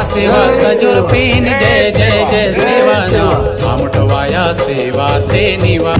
सेवा सजुरपीन जय जय जय सेवा ना आमटवाया सेवा ते निवा।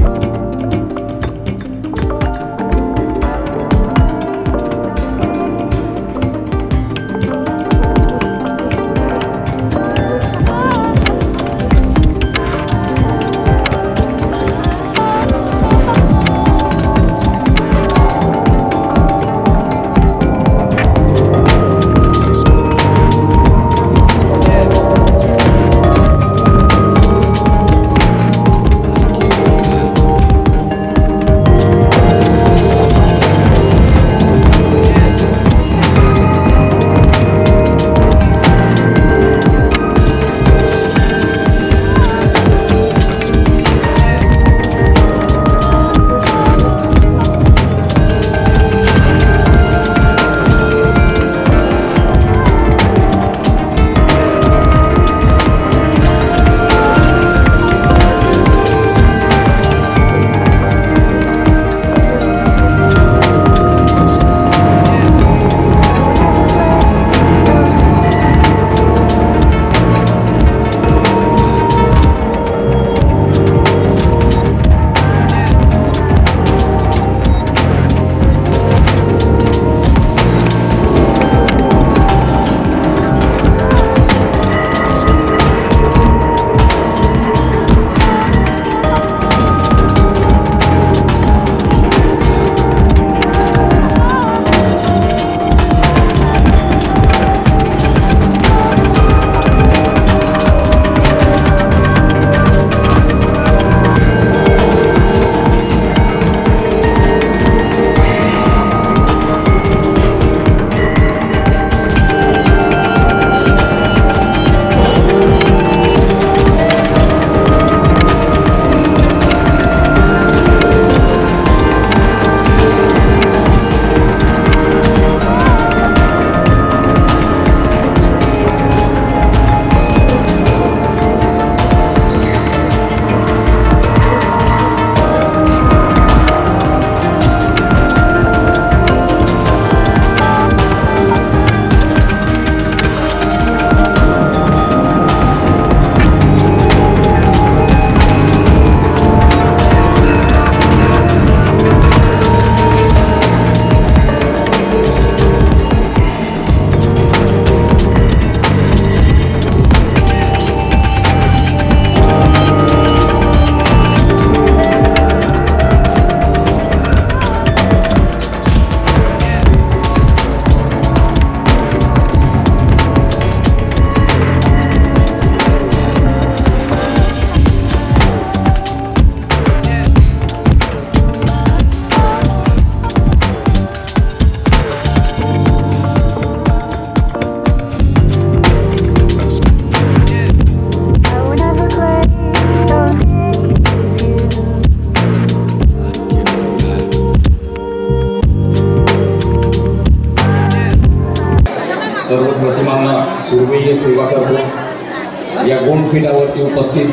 सर्वप्रथमांना सुरवैय सेवा करतो। या गुणपीठावरती उपस्थित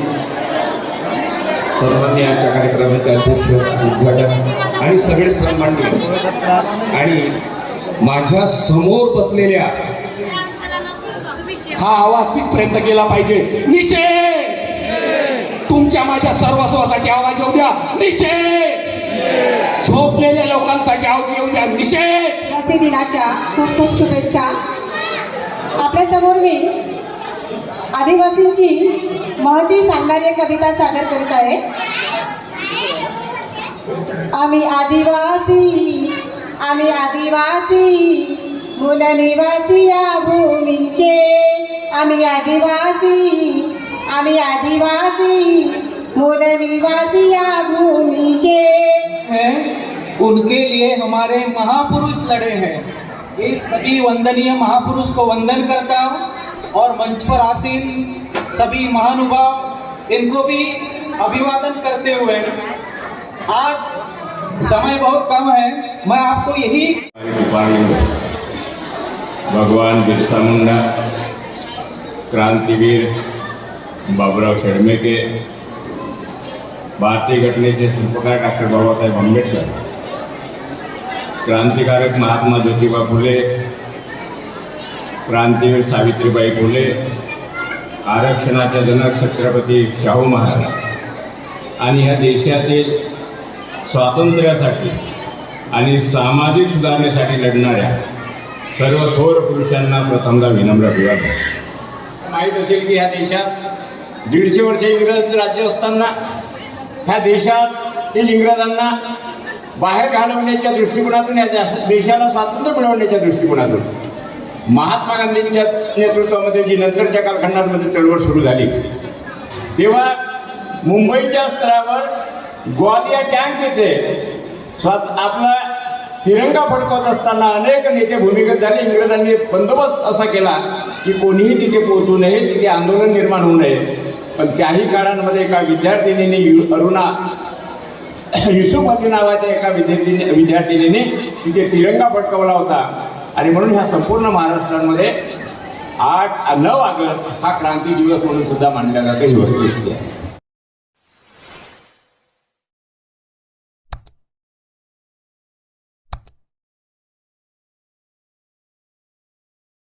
सन्मान्य आजच्या कार्यक्रमाचे अध्यक्ष उद्घाटक आणि सगळे सन्माननीय आणि माझ्या समोर बसलेल्या हा आवाज तिथपर्यंत गेला पाहिजे। निषेध! तुमच्या माझ्या सर्वस्वासाठी आवाज येऊ द्या। निषेध! झोपलेल्या लोकांसाठी आवाज येऊ द्या। निषेध! आदिवासी दिनाच्या खूप खूप शुभेच्छा। आपल्या समोर मी आदिवासींची महती सांगणारी एक कविता सादर करीत आहे। आम्ही आदिवासी मूल निवासी या भूमीचे। आम्ही आदिवासी मूल निवासी या भूमीचे हैं। उनके लिए हमारे महापुरुष लड़े हैं। इस सभी वंदनीय महापुरुष को वंदन करता हूँ और मंच पर आसीन सभी महानुभाव इनको भी अभिवादन करते हुए आज समय बहुत कम है, मैं आपको यही भगवान बिरसा मुंडा, क्रांतिवीर बाबूराव शेडमेके, भारतीय घटनेचे शिल्पकार डॉक्टर बाबासाहेब आंबेडकर, क्रांतिकारक महात्मा ज्योतिबा फुले, क्रांतीवीर सावित्रीबाई फुले, आरक्षणाचे जनक छत्रपती शाहू महाराज आणि ह्या देशातील स्वातंत्र्यासाठी आणि सामाजिक सुधारणेसाठी लढणाऱ्या सर्व थोर पुरुषांना प्रथमदा विनम्र अभिवादन. माहीत असेल की ह्या देशात 150 वर्ष इंग्रज राज्य असताना ह्या देशातील इंग्रजांना बाहेर घालवण्याच्या दृष्टिकोनातून या देशाला स्वातंत्र्य मिळवण्याच्या दृष्टिकोनातून महात्मा गांधींच्या नेतृत्वामध्ये जी नंतरच्या कालखंडामध्ये चळवळ सुरू झाली तेव्हा मुंबईच्या स्तरावर ग्वालियर टँक येथे आपला तिरंगा फडकवत असताना अनेक नेते भूमिगत झाले. इंग्रजांनी बंदोबस्त असा केला की कोणीही तिथे पोहोचू नये, तिथे आंदोलन निर्माण होऊ नये. पण त्याही काळांमध्ये एका विद्यार्थिनीने अरुणा युसुफ अली नावाच्या एका विद्यार्थिनीने तिथे तिरंगा फडकवला होता. आणि म्हणून ह्या संपूर्ण महाराष्ट्रामध्ये 9 ऑगस्ट हा क्रांती दिवस म्हणून सुद्धा मानला जातो. ही वस्तुस्थिती आहे.